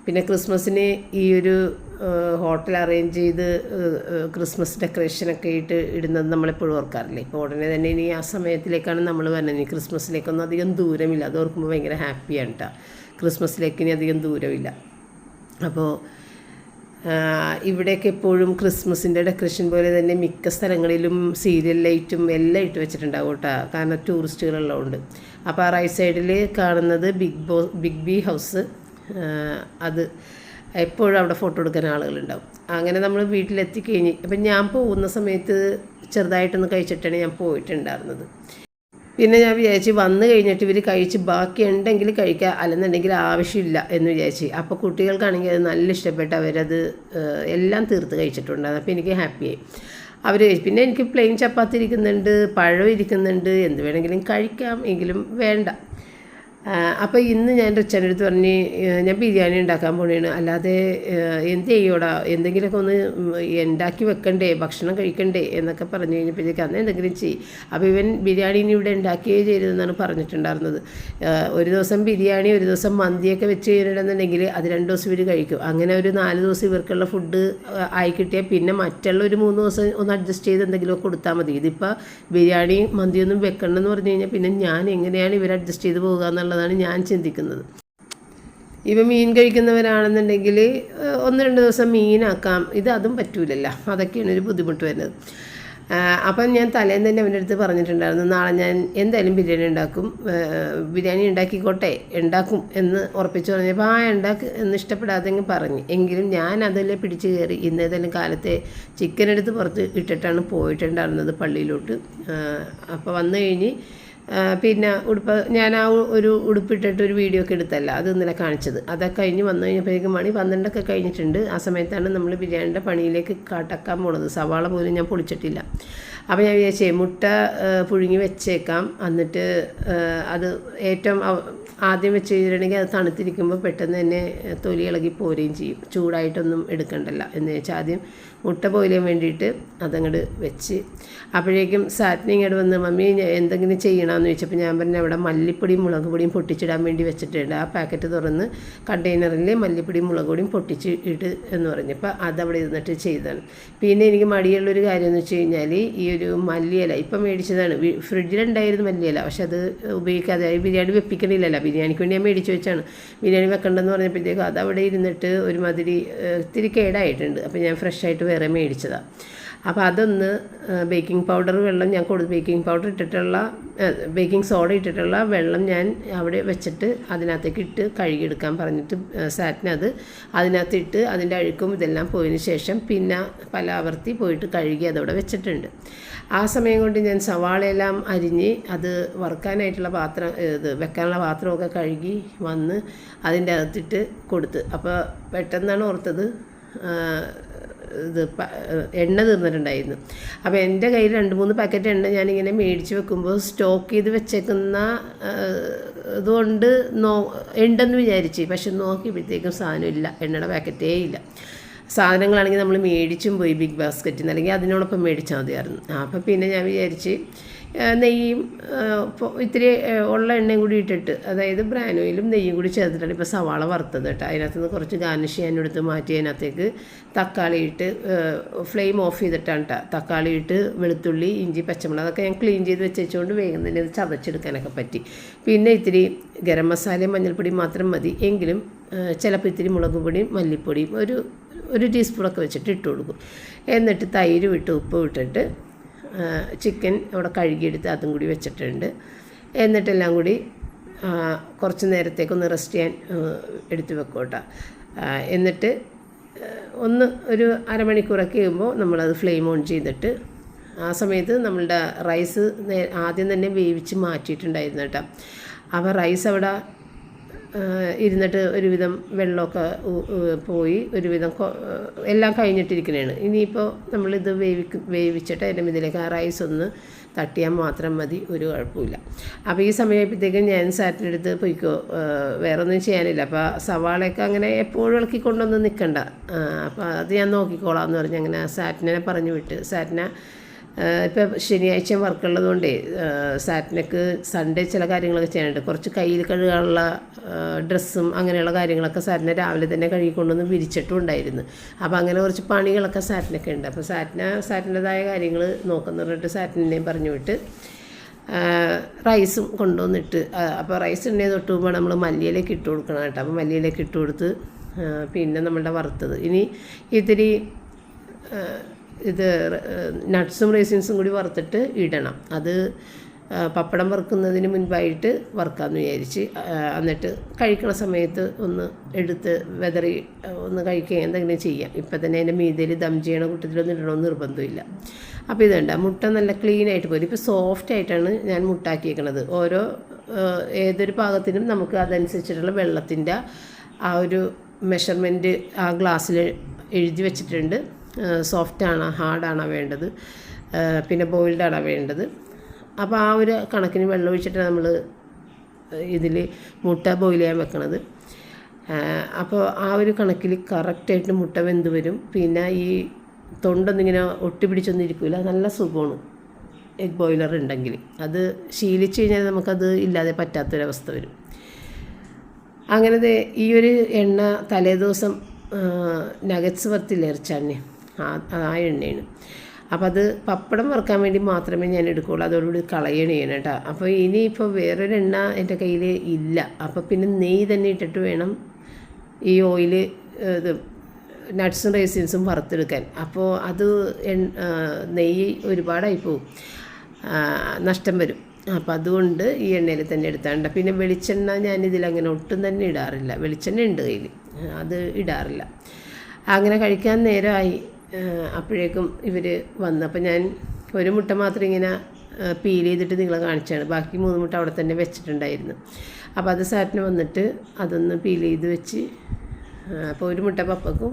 പിന്നെ ക്രിസ്മസിന് ഈ ഒരു ഹോട്ടൽ അറേഞ്ച് ചെയ്ത് ക്രിസ്മസ് ഡെക്കറേഷനൊക്കെ ഇടുന്നത് നമ്മളെപ്പോഴും ഓർക്കാറില്ലേ. ഇപ്പോൾ ഉടനെ തന്നെ ഇനി ആ സമയത്തിലേക്കാണ് നമ്മൾ വരുന്നത്. ഇനി ക്രിസ്മസിലേക്കൊന്നും അധികം ദൂരമില്ല, അത് ഓർക്കുമ്പോൾ ഭയങ്കര ഹാപ്പിയാണ് കേട്ടോ. ക്രിസ്മസിലേക്ക് ഇനി അധികം ദൂരമില്ല. അപ്പോൾ ഇവിടെയൊക്കെ എപ്പോഴും ക്രിസ്മസിൻ്റെ ഡെക്കറേഷൻ പോലെ തന്നെ മിക്ക സ്ഥലങ്ങളിലും സീരിയൽ ലൈറ്റും എല്ലാം ഇട്ട് വെച്ചിട്ടുണ്ടാവും കേട്ടോ, കാരണം ടൂറിസ്റ്റുകളുള്ളതുകൊണ്ട്. അപ്പോൾ ആ റൈറ്റ് സൈഡിൽ കാണുന്നത് ബിഗ് ബി ഹൗസ്, അത് എപ്പോഴും അവിടെ ഫോട്ടോ എടുക്കാൻ ആളുകളുണ്ടാവും. അങ്ങനെ നമ്മൾ വീട്ടിലെത്തിക്കഴിഞ്ഞ് അപ്പം ഞാൻ പോകുന്ന സമയത്ത് ചെറുതായിട്ടൊന്ന് കഴിച്ചിട്ടാണ് ഞാൻ പോയിട്ടുണ്ടായിരുന്നത്. പിന്നെ ഞാൻ വിചാരിച്ച് വന്നു കഴിഞ്ഞിട്ട് ഇവർ കഴിച്ച് ബാക്കി ഉണ്ടെങ്കിൽ കഴിക്കുക, അല്ലെന്നുണ്ടെങ്കിൽ ആവശ്യമില്ല എന്ന് വിചാരിച്ച്. അപ്പോൾ കുട്ടികൾക്കാണെങ്കിൽ അത് നല്ല ഇഷ്ടപ്പെട്ട് അവരത് എല്ലാം തീർത്ത് കഴിച്ചിട്ടുണ്ടായിരുന്നു. അപ്പോൾ എനിക്ക് ഹാപ്പിയായി. അവർ പിന്നെ എനിക്ക് പ്ലെയിൻ ചപ്പാത്തി ഇരിക്കുന്നുണ്ട്, പഴം ഇരിക്കുന്നുണ്ട്, എന്ത് വേണമെങ്കിലും കഴിക്കാം, എങ്കിലും വേണ്ട. അപ്പോൾ ഇന്ന് ഞാൻ റിച്ചാൻ്റെ അടുത്ത് പറഞ്ഞ് ഞാൻ ബിരിയാണി ഉണ്ടാക്കാൻ പോണേണ്, അല്ലാതെ എന്ത് ചെയ്യോടാ, എന്തെങ്കിലുമൊക്കെ ഒന്ന് ഉണ്ടാക്കി വെക്കണ്ടേ, ഭക്ഷണം കഴിക്കണ്ടേ എന്നൊക്കെ പറഞ്ഞു കഴിഞ്ഞപ്പോഴത്തേക്ക് അന്ന് എന്തെങ്കിലും ചെയ്യും. അപ്പോൾ ഇവൻ ബിരിയാണി ഇനി ഇവിടെ ഉണ്ടാക്കുകയേ ചെയ്തതെന്നാണ് പറഞ്ഞിട്ടുണ്ടായിരുന്നത്. ഒരു ദിവസം ബിരിയാണി, ഒരു ദിവസം മന്തിയൊക്കെ വെച്ച് കഴിഞ്ഞിട്ടുണ്ടെന്നുണ്ടെങ്കിൽ അത് 2 ദിവസം ഇവർ കഴിക്കും. അങ്ങനെ ഒരു 4 ദിവസം ഇവർക്കുള്ള ഫുഡ് ആയി കിട്ടിയാൽ പിന്നെ മറ്റുള്ള ഒരു 3 ദിവസം ഒന്ന് അഡ്ജസ്റ്റ് ചെയ്ത് എന്തെങ്കിലുമൊക്കെ കൊടുത്താൽ മതി. ഇതിപ്പോൾ ബിരിയാണി മന്തിയൊന്നും വെക്കണം എന്ന് പറഞ്ഞു കഴിഞ്ഞാൽ പിന്നെ ഞാൻ എങ്ങനെയാണ് ഇവർ അഡ്ജസ്റ്റ് ചെയ്ത് പോകുക എന്നുള്ളതാണ് ഞാൻ ചിന്തിക്കുന്നത്. ഇവ മീൻ കഴിക്കുന്നവരാണെന്നുണ്ടെങ്കിൽ 1-2 ദിവസം മീനാക്കാം, അതും പറ്റൂലല്ലോ, അതൊക്കെയാണ് ഒരു ബുദ്ധിമുട്ട് വരുന്നത്. അപ്പം ഞാൻ തലേന്ന് തന്നെ അവൻ്റെ അടുത്ത് പറഞ്ഞിട്ടുണ്ടായിരുന്നു, നാളെ ഞാൻ എന്തായാലും ബിരിയാണി ഉണ്ടാക്കും, ബിരിയാണി ഉണ്ടാക്കും എന്ന് ഉറപ്പിച്ച് പറഞ്ഞപ്പോൾ ഉണ്ടാക്കും എന്ന് ഇഷ്ടപ്പെടാതെങ്കിൽ പറഞ്ഞു. എങ്കിലും ഞാൻ അതെല്ലാം പിടിച്ച് കയറി ഇന്നേതെല്ലാം കാലത്തെ ചിക്കൻ എടുത്ത് പുറത്ത് ഇട്ടിട്ടാണ് പോയിട്ടുണ്ടായിരുന്നത് പള്ളിയിലോട്ട്. അപ്പോൾ വന്നു കഴിഞ്ഞ് പിന്നെ ഞാൻ ആ ഒരു ഉടുപ്പിട്ടിട്ട് ഒരു വീഡിയോ ഒക്കെ എടുത്തല്ല, അത് ഇന്നലെ കാണിച്ചത്. അതൊക്കെ കഴിഞ്ഞ് വന്നു കഴിഞ്ഞപ്പോഴേക്കും മണി 12 കഴിഞ്ഞിട്ടുണ്ട്. ആ സമയത്താണ് നമ്മൾ ബിരിയാണിയുടെ പണിയിലേക്ക് കടക്കാൻ പോണത്. സവാള പോലും ഞാൻ പൊളിച്ചിട്ടില്ല. അപ്പോൾ ഞാൻ വിചാരിച്ചേ മുട്ട പുഴുങ്ങി വെച്ചേക്കാം, എന്നിട്ട് അത് ഏറ്റവും ആദ്യം വെച്ച് കഴിഞ്ഞിട്ടുണ്ടെങ്കിൽ അത് തണുത്തിരിക്കുമ്പോൾ പെട്ടെന്ന് തന്നെ തൊലി ഇളകി പോരുകയും ചെയ്യും, ചൂടായിട്ടൊന്നും എടുക്കണ്ടല്ലോ എന്ന് വെച്ചാൽ ആദ്യം മുട്ട പോയിലാൻ വേണ്ടിയിട്ട് അതങ്ങോട്ട് വെച്ച്. അപ്പോഴേക്കും സാറ്റിന് ഇങ്ങോട്ട് വന്ന് മമ്മി എന്തെങ്കിലും ചെയ്യണമെന്ന് ചോദിച്ചപ്പോൾ ഞാൻ പറഞ്ഞ അവിടെ മല്ലിപ്പൊടിയും മുളക് പൊടിയും പൊട്ടിച്ചിടാൻ വേണ്ടി വെച്ചിട്ടുണ്ട്. ആ പാക്കറ്റ് തുറന്ന് കണ്ടെയ്നറിൽ മല്ലിപ്പൊടിയും മുളക് പൊടിയും പൊട്ടിച്ച് ഇട്ട് എന്ന് പറഞ്ഞപ്പോൾ അതവിടെ ഇരുന്നിട്ട് ചെയ്തതാണ്. പിന്നെ എനിക്ക് മടിയുള്ളൊരു കാര്യം എന്ന് വെച്ച് കഴിഞ്ഞാൽ ഈ ഒരു മല്ലിയില ഇപ്പം മേടിച്ചതാണ്, ഫ്രിഡ്ജിലുണ്ടായിരുന്നു മല്ലിയില, പക്ഷെ അത് ഉപയോഗിക്കാതെ ബിരിയാണി വെപ്പിക്കണില്ലല്ലോ, ബിരിയാണിക്ക് വേണ്ടി ഞാൻ മേടിച്ച് വെച്ചാണ്. ബിരിയാണി വെക്കണ്ടെന്ന് പറഞ്ഞപ്പോഴത്തേക്കും അതവിടെ ഇരുന്നിട്ട് ഒരുമാതിരി ഇത്തിരി കേടായിട്ടുണ്ട്. അപ്പോൾ ഞാൻ ഫ്രഷായിട്ട് വേറെ മേടിച്ചതാണ്. അപ്പോൾ അതൊന്ന് ബേക്കിംഗ് പൗഡർ വെള്ളം ഞാൻ ബേക്കിംഗ് പൗഡർ ഇട്ടിട്ടുള്ള ബേക്കിംഗ് സോഡ ഇട്ടിട്ടുള്ള വെള്ളം ഞാൻ അവിടെ വെച്ചിട്ട് അതിനകത്തേക്ക് ഇട്ട് കഴുകിയെടുക്കാൻ പറഞ്ഞിട്ട് സാറ്റിനത് അതിനകത്തിട്ട് അതിൻ്റെ അഴുക്കും ഇതെല്ലാം പോയതിന് ശേഷം പിന്നെ പലാവർത്തി പോയിട്ട് കഴുകി അതവിടെ വെച്ചിട്ടുണ്ട്. ആ സമയം കൊണ്ട് ഞാൻ സവാളയെല്ലാം അരിഞ്ഞ് അത് വറുക്കാനായിട്ടുള്ള പാത്രം വെക്കാനുള്ള പാത്രമൊക്കെ കഴുകി വന്ന് അതിൻ്റെ അകത്തിട്ട് കൊടുത്ത്. അപ്പോൾ പെട്ടെന്നാണ് ഓർത്തത് എണ്ണ തീർന്നിട്ടുണ്ടായിരുന്നു. അപ്പോൾ എൻ്റെ കയ്യിൽ 2-3 പാക്കറ്റ് എണ്ണ ഞാനിങ്ങനെ മേടിച്ച് വെക്കുമ്പോൾ സ്റ്റോക്ക് ചെയ്ത് വെച്ചേക്കുന്ന ഇതുകൊണ്ട് ഉണ്ടെന്ന് വിചാരിച്ച്, പക്ഷെ നോക്കിയപ്പോഴത്തേക്കും സാധനമില്ല, എണ്ണയുടെ പാക്കറ്റേ ഇല്ല. സാധനങ്ങളാണെങ്കിൽ നമ്മൾ മേടിച്ചും പോയി ബിഗ് ബാസ്ക്കറ്റിൽ നിന്ന്, അല്ലെങ്കിൽ അതിനോടൊപ്പം മേടിച്ചാൽ മതിയായിരുന്നു. അപ്പോൾ പിന്നെ ഞാൻ വിചാരിച്ച് നെയ്യും ഇത്തിരി ഉള്ള എണ്ണയും കൂടി ഇട്ടിട്ട്, അതായത് ബ്രാൻ ഓയിലും നെയ്യും കൂടി ചേർത്തിട്ടാണ് ഇപ്പോൾ സവാള വറുത്തത് കേട്ടോ. അതിനകത്ത് നിന്ന് കുറച്ച് ഗാർണിഷ് ചെയ്യാനെടുത്ത് മാറ്റി അതിനകത്തേക്ക് തക്കാളി ഇട്ട് ഫ്ലെയിം ഓഫ് ചെയ്തിട്ടാണ് കേട്ടോ. തക്കാളി ഇട്ട് വെളുത്തുള്ളി, ഇഞ്ചി, പച്ചമുളക് അതൊക്കെ ഞാൻ ക്ലീൻ ചെയ്ത് വെച്ചുകൊണ്ട് വേഗം തന്നെ അത് ചതച്ചെടുക്കാനൊക്കെ പറ്റി. പിന്നെ ഇത്തിരി ഗരം മസാലയും മഞ്ഞൾപ്പൊടിയും മാത്രം മതി, എങ്കിലും ചിലപ്പോൾ ഇത്തിരി മുളക് പൊടിയും മല്ലിപ്പൊടിയും ഒരു ടീസ്പൂണൊക്കെ വെച്ചിട്ട് ഇട്ട് കൊടുക്കും. എന്നിട്ട് തൈര് വിട്ട് ഉപ്പ് വിട്ടിട്ട് ചിക്കൻ അവിടെ കഴുകിയെടുത്ത് അതും കൂടി വെച്ചിട്ടുണ്ട്. എന്നിട്ടെല്ലാം കൂടി കുറച്ച് നേരത്തേക്കൊന്ന് റെസ്റ്റ് ചെയ്യാൻ എടുത്ത് വെക്കും കേട്ടോ. എന്നിട്ട് ഒരു അരമണിക്കൂറൊക്കെ ആകുമ്പോൾ നമ്മളത് ഫ്ലെയിം ഓൺ ചെയ്തിട്ട് ആ സമയത്ത് നമ്മളുടെ റൈസ് ആദ്യം തന്നെ വേവിച്ച് മാറ്റിയിട്ടുണ്ടായിരുന്നു കേട്ടോ. അപ്പോൾ റൈസ് അവിടെ ഇരുന്നിട്ട് ഒരുവിധം വെള്ളമൊക്കെ പോയി ഒരുവിധം എല്ലാം കഴിഞ്ഞിട്ടിരിക്കുന്നതാണ്. ഇനിയിപ്പോൾ നമ്മളിത് വേവിച്ചിട്ട് അതിൻ്റെ ഇതിലേക്ക് ആ റൈസ് ഒന്ന് തട്ടിയാൽ മാത്രം മതി, ഒരു കുഴപ്പമില്ല. അപ്പോൾ ഈ സമയപ്പോഴത്തേക്കും ഞാൻ സാറ്റിനെടുത്ത് പോയിക്കോ, വേറെ ഒന്നും ചെയ്യാനില്ല. അപ്പോൾ സവാളയൊക്കെ അങ്ങനെ എപ്പോഴും ഇളക്കിക്കൊണ്ടൊന്നും നിൽക്കണ്ട, അപ്പോൾ അത് ഞാൻ നോക്കിക്കോളാം എന്ന് പറഞ്ഞ് അങ്ങനെ സാറ്റിനെ പറഞ്ഞു വിട്ട്. സാറ്റിനെ ഇപ്പോൾ ശനിയാഴ്ച വർക്കുള്ളതുകൊണ്ടേ സാറ്റിനക്ക് സൺഡേ ചില കാര്യങ്ങളൊക്കെ ചെയ്യാനുണ്ട്. കുറച്ച് കയ്യിൽ കഴുകാനുള്ള ഡ്രസ്സും അങ്ങനെയുള്ള കാര്യങ്ങളൊക്കെ സാറ്റിനെ രാവിലെ തന്നെ കഴുകിക്കൊണ്ടൊന്ന് വിരിച്ചിട്ടും ഉണ്ടായിരുന്നു. അപ്പോൾ അങ്ങനെ കുറച്ച് പണികളൊക്കെ സാറ്റിനൊക്കെ ഉണ്ട്. അപ്പോൾ സാറ്റിൻ്റെതായ കാര്യങ്ങൾ നോക്കുന്ന പറഞ്ഞിട്ട് സാറ്റിനെയും പറഞ്ഞു വിട്ട് റൈസും കൊണ്ടുവന്നിട്ട്, അപ്പോൾ റൈസ് ഉണ്ടെങ്കിൽ തൊട്ട് മുമ്പ് നമ്മൾ മല്ലിയിലേക്ക് ഇട്ട് കൊടുക്കണം കേട്ടോ. അപ്പോൾ മല്ലിയിലേക്ക് ഇട്ട് കൊടുത്ത് പിന്നെ നമ്മളുടെ വറുത്തത്. ഇനി ഇത്തിരി ഇത് നട്ട്സും റേസിൻസും കൂടി വറുത്തിട്ട് ഇടണം. അത് പപ്പടം വറുക്കുന്നതിന് മുൻപായിട്ട് വറുക്കാമെന്ന് വിചാരിച്ച്. എന്നിട്ട് കഴിക്കണ സമയത്ത് ഒന്ന് എടുത്ത് വെതറി ഒന്ന് കഴിക്കുക എന്തെങ്കിലും ചെയ്യാം. ഇപ്പം തന്നെ അതിൻ്റെ മീതയിൽ ദം ചെയ്യണ കൂട്ടത്തിലൊന്നും ഇടണമെന്ന് നിർബന്ധമില്ല. അപ്പോൾ ഇതുണ്ട് മുട്ട നല്ല ക്ലീനായിട്ട് പോരും. ഇപ്പോൾ സോഫ്റ്റായിട്ടാണ് ഞാൻ മുട്ടാക്കിയേക്കണത്. ഏതൊരു പാകത്തിനും നമുക്ക് അതനുസരിച്ചിട്ടുള്ള വെള്ളത്തിൻ്റെ ആ ഒരു മെഷർമെൻറ്റ് ആ ഗ്ലാസ്സിൽ എഴുതി വെച്ചിട്ടുണ്ട്. സോഫ്റ്റാണോ ഹാർഡാണോ വേണ്ടത്, പിന്നെ ബോയിൽഡാണോ വേണ്ടത്. അപ്പോൾ ആ ഒരു കണക്കിന് വെള്ളം ഒഴിച്ചിട്ടാണ് നമ്മൾ ഇതിൽ മുട്ട ബോയിൽ ചെയ്യാൻ വെക്കണത്. അപ്പോൾ ആ ഒരു കണക്കിൽ കറക്റ്റായിട്ട് മുട്ട വെന്ത് വരും. പിന്നെ ഈ തൊണ്ടൊന്നിങ്ങനെ ഒട്ടിപ്പിടിച്ചൊന്നും ഇരിക്കില്ല. നല്ല സുഖമാണ് എഗ് ബോയിലർ ഉണ്ടെങ്കിൽ. അത് ശീലിച്ച് കഴിഞ്ഞാൽ നമുക്കത് ഇല്ലാതെ പറ്റാത്തൊരവസ്ഥ വരും. അങ്ങനെ ഈ ഒരു എണ്ണ തലേദിവസം നഗറ്റ്സ് വറുത്തില്ല ഇറച്ചാണ്ണ, ആ എണ്ണയാണ്. അപ്പോൾ അത് പപ്പടം വറുക്കാൻ വേണ്ടി മാത്രമേ ഞാൻ എടുക്കുകയുള്ളൂ. അതോടുകൂടി കളയണേ കേട്ടോ. അപ്പോൾ ഇനിയിപ്പോൾ വേറൊരു എണ്ണ എൻ്റെ കയ്യിൽ ഇല്ല. അപ്പോൾ പിന്നെ നെയ്യ് തന്നെ ഇട്ടിട്ട് വേണം ഈ ഓയിൽ ഇത് നട്ട്സും റേസിൻസും വറുത്തെടുക്കാൻ. അപ്പോൾ അത് നെയ്യ് ഒരുപാടായി പോവും, നഷ്ടം വരും. അപ്പോൾ അതുകൊണ്ട് ഈ എണ്ണയിൽ തന്നെ എടുത്താണ്ട്. പിന്നെ വെളിച്ചെണ്ണ ഞാനിതിലങ്ങനെ ഒട്ടും തന്നെ ഇടാറില്ല. വെളിച്ചെണ്ണ ഉണ്ട് കയ്യിൽ, അത് ഇടാറില്ല. അങ്ങനെ കഴിക്കാൻ നേരമായി. അപ്പോഴേക്കും ഇവർ വന്നപ്പോൾ ഞാൻ ഒരു മുട്ട മാത്രം ഇങ്ങനെ പീൽ ചെയ്തിട്ട് നിങ്ങളെ കാണിച്ചാണ്. ബാക്കി 3 മുട്ട അവിടെ തന്നെ വെച്ചിട്ടുണ്ടായിരുന്നു. അപ്പോൾ അത് സാറ്റിന് വന്നിട്ട് അതൊന്ന് പീൽ ചെയ്ത് വെച്ച്. അപ്പോൾ ഒരു മുട്ട പപ്പക്കും